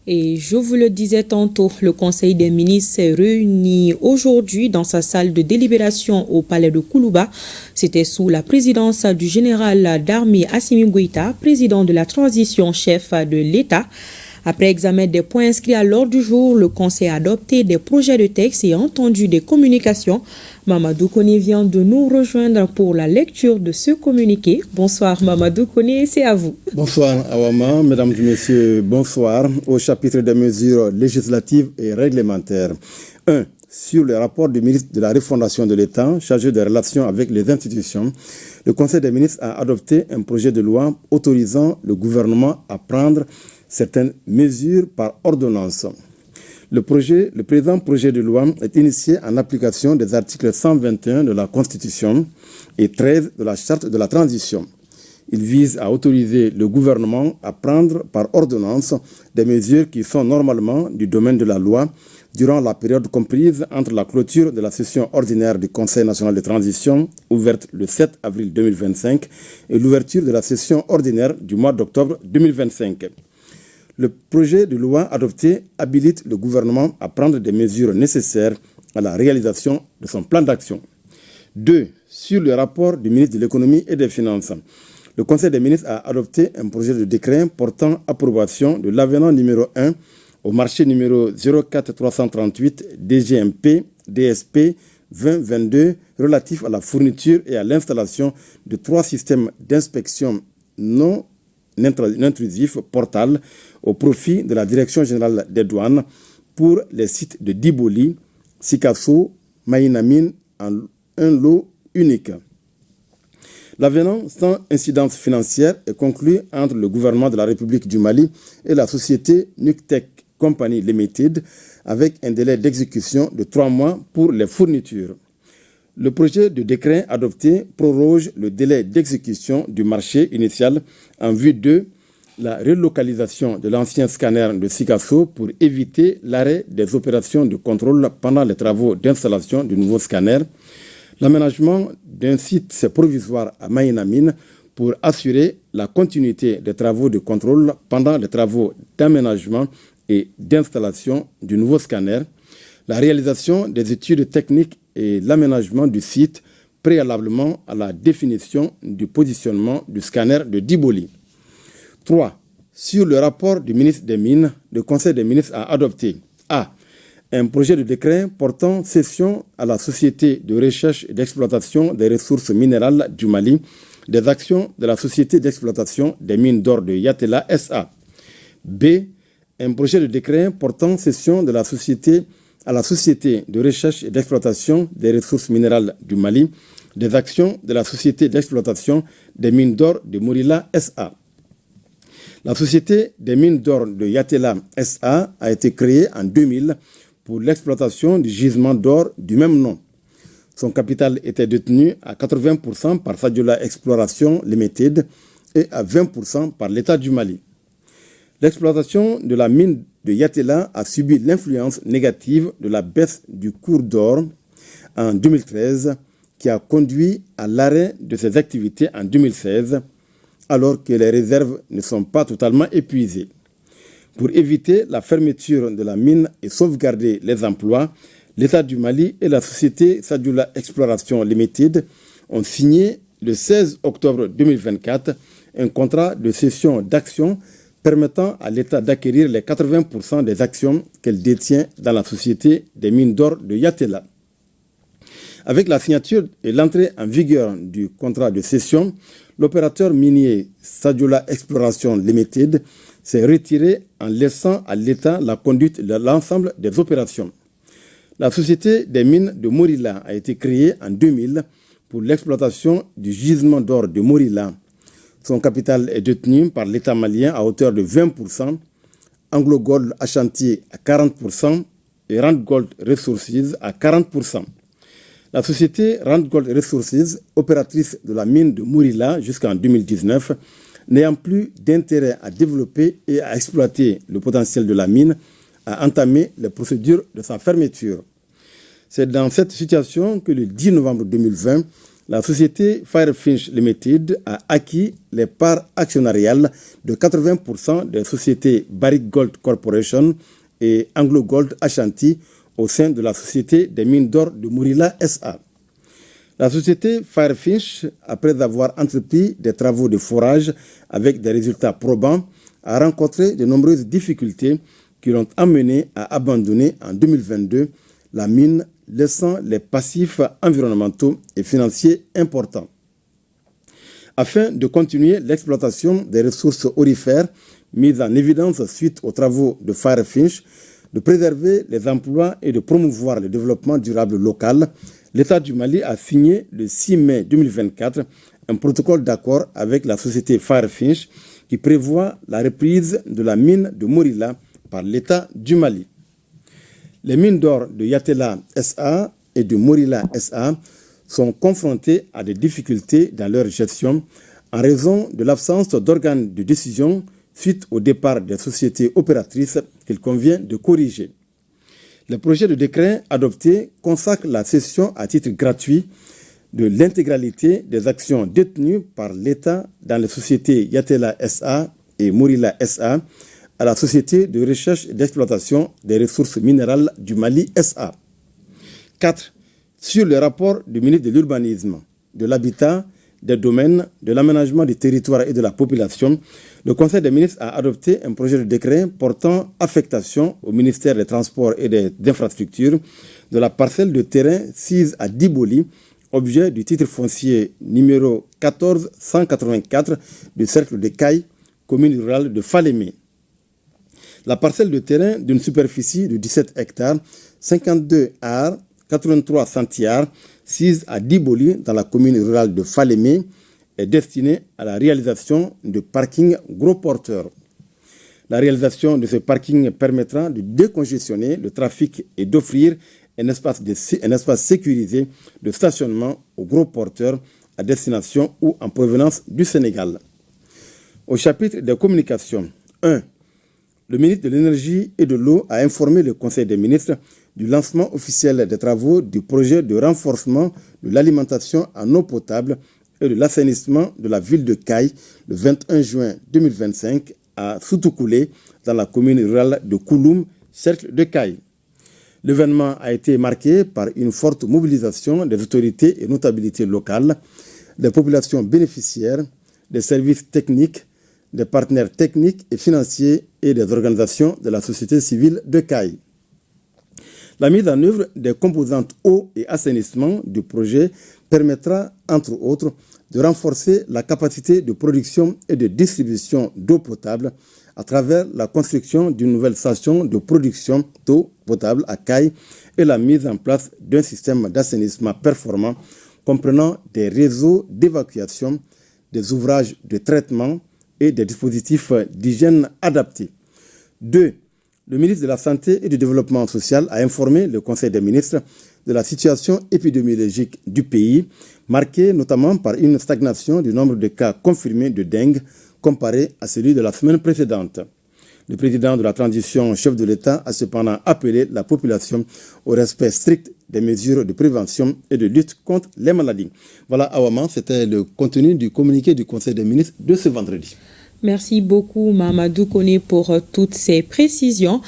Et je vous le disais tantôt, le Conseil des ministres s'est réuni aujourd'hui dans sa salle de délibération au palais de Koulouba. C'était sous la présidence du général d'armée Assimi Goïta, président de la transition, chef de l'État. Après examen des points inscrits à l'ordre du jour, le Conseil a adopté des projets de texte et entendu des communications. Mamadou Koné vient de nous rejoindre pour la lecture de ce communiqué. Bonsoir Mamadou Koné, c'est à vous. Bonsoir Awama, mesdames et messieurs, bonsoir. Au chapitre des mesures législatives et réglementaires. 1. Sur le rapport du ministre de la refondation de l'État chargé des relations avec les institutions, le Conseil des ministres a adopté un projet de loi autorisant le gouvernement à prendre certaines mesures par ordonnance. Le présent projet de loi est initié en application des articles 121 de la Constitution et 13 de la Charte de la Transition. Il vise à autoriser le gouvernement à prendre par ordonnance des mesures qui sont normalement du domaine de la loi durant la période comprise entre la clôture de la session ordinaire du Conseil national de transition, ouverte le 7 avril 2025, et l'ouverture de la session ordinaire du mois d'octobre 2025. Le projet de loi adopté habilite le gouvernement à prendre des mesures nécessaires à la réalisation de son plan d'action. 2. Sur le rapport du ministre de l'économie et des finances, le Conseil des ministres a adopté un projet de décret portant approbation de l'avenant numéro 1 au marché numéro 04338 DGMP DSP 2022 relatif à la fourniture et à l'installation de 3 systèmes d'inspection non intrusif portal au profit de la Direction générale des douanes pour les sites de Diboli, Sikasso, Maïnamine en un lot unique. L'avenant sans incidence financière est conclu entre le gouvernement de la République du Mali et la société Nuctec Company Limited avec un délai d'exécution de 3 mois pour les fournitures. Le projet de décret adopté proroge le délai d'exécution du marché initial en vue de la relocalisation de l'ancien scanner de Sikasso pour éviter l'arrêt des opérations de contrôle pendant les travaux d'installation du nouveau scanner, l'aménagement d'un site provisoire à Maïnamine pour assurer la continuité des travaux de contrôle pendant les travaux d'aménagement et d'installation du nouveau scanner, la réalisation des études techniques et l'aménagement du site préalablement à la définition du positionnement du scanner de Diboli. 3. Sur le rapport du ministre des Mines, le Conseil des ministres a adopté A. Un projet de décret portant cession à la Société de recherche et d'exploitation des ressources minérales du Mali des actions de la Société d'exploitation des mines d'or de Yatela SA. B. Un projet de décret portant cession de la société à la Société de recherche et d'exploitation des ressources minérales du Mali des actions de la Société d'exploitation des mines d'or de Morila SA. La Société des mines d'or de Yatela SA a été créée en 2000 pour l'exploitation du gisement d'or du même nom. Son capital était détenu à 80% par Sadiola Exploration Limited et à 20% par l'État du Mali. L'exploitation de la mine de Yatela a subi l'influence négative de la baisse du cours d'or en 2013 qui a conduit à l'arrêt de ses activités en 2016 alors que les réserves ne sont pas totalement épuisées. Pour éviter la fermeture de la mine et sauvegarder les emplois, l'État du Mali et la société Sadiola Exploration Limited ont signé le 16 octobre 2024 un contrat de cession d'actions permettant à l'État d'acquérir les 80% des actions qu'elle détient dans la Société des mines d'or de Yatela. Avec la signature et l'entrée en vigueur du contrat de cession, l'opérateur minier Sadiola Exploration Limited s'est retiré en laissant à l'État la conduite de l'ensemble des opérations. La Société des mines de Morila a été créée en 2000 pour l'exploitation du gisement d'or de Morila. Son capital est détenu par l'État malien à hauteur de 20%, Anglo Gold Ashanti à 40% et Rand Gold Resources à 40%. La société Rand Gold Resources, opératrice de la mine de Morila jusqu'en 2019, n'ayant plus d'intérêt à développer et à exploiter le potentiel de la mine, a entamé les procédures de sa fermeture. C'est dans cette situation que le 10 novembre 2020, la société Firefinch Limited a acquis les parts actionnariales de 80% des sociétés Barrick Gold Corporation et Anglo Gold Ashanti au sein de la société des mines d'or de Morila SA. La société Firefinch, après avoir entrepris des travaux de forage avec des résultats probants, a rencontré de nombreuses difficultés qui l'ont amené à abandonner en 2022 la mine, laissant les passifs environnementaux et financiers importants. Afin de continuer l'exploitation des ressources aurifères mises en évidence suite aux travaux de Firefinch, de préserver les emplois et de promouvoir le développement durable local, l'État du Mali a signé le 6 mai 2024 un protocole d'accord avec la société Firefinch qui prévoit la reprise de la mine de Morila par l'État du Mali. Les mines d'or de Yatela SA et de Morila SA sont confrontées à des difficultés dans leur gestion en raison de l'absence d'organes de décision suite au départ des sociétés opératrices qu'il convient de corriger. Le projet de décret adopté consacre la cession à titre gratuit de l'intégralité des actions détenues par l'État dans les sociétés Yatela SA et Morila SA à la Société de recherche et d'exploitation des ressources minérales du Mali SA. 4. Sur le rapport du ministre de l'Urbanisme, de l'Habitat, des Domaines, de l'Aménagement du territoire et de la population, le Conseil des ministres a adopté un projet de décret portant affectation au ministère des Transports et des Infrastructures de la parcelle de terrain sise à Diboli, objet du titre foncier numéro 14184 du cercle de Caille, commune rurale de Falémé. La parcelle de terrain d'une superficie de 17 hectares, 52 ar, 83 centiares, sise à Diboli dans la commune rurale de Falémé, est destinée à la réalisation de parkings gros porteurs. La réalisation de ce parking permettra de décongestionner le trafic et d'offrir un espace sécurisé de stationnement aux gros porteurs à destination ou en provenance du Sénégal. Au chapitre des communications, 1. Le ministre de l'Énergie et de l'Eau a informé le Conseil des ministres du lancement officiel des travaux du projet de renforcement de l'alimentation en eau potable et de l'assainissement de la ville de Caille le 21 juin 2025 à Soutoukoulé, dans la commune rurale de Kouloum, cercle de Caille. L'événement a été marqué par une forte mobilisation des autorités et notabilités locales, des populations bénéficiaires, des services techniques, des partenaires techniques et financiers et des organisations de la société civile de Caille. La mise en œuvre des composantes eau et assainissement du projet permettra, entre autres, de renforcer la capacité de production et de distribution d'eau potable à travers la construction d'une nouvelle station de production d'eau potable à Caille et la mise en place d'un système d'assainissement performant comprenant des réseaux d'évacuation, des ouvrages de traitement et des dispositifs d'hygiène adaptés. 2. Le ministre de la Santé et du Développement social a informé le Conseil des ministres de la situation épidémiologique du pays, marquée notamment par une stagnation du nombre de cas confirmés de dengue comparé à celui de la semaine précédente. Le président de la transition, chef de l'État, a cependant appelé la population au respect strict des mesures de prévention et de lutte contre les maladies. Voilà, Awaman, c'était le contenu du communiqué du Conseil des ministres de ce vendredi. Merci beaucoup, Mamadou Koné, pour toutes ces précisions.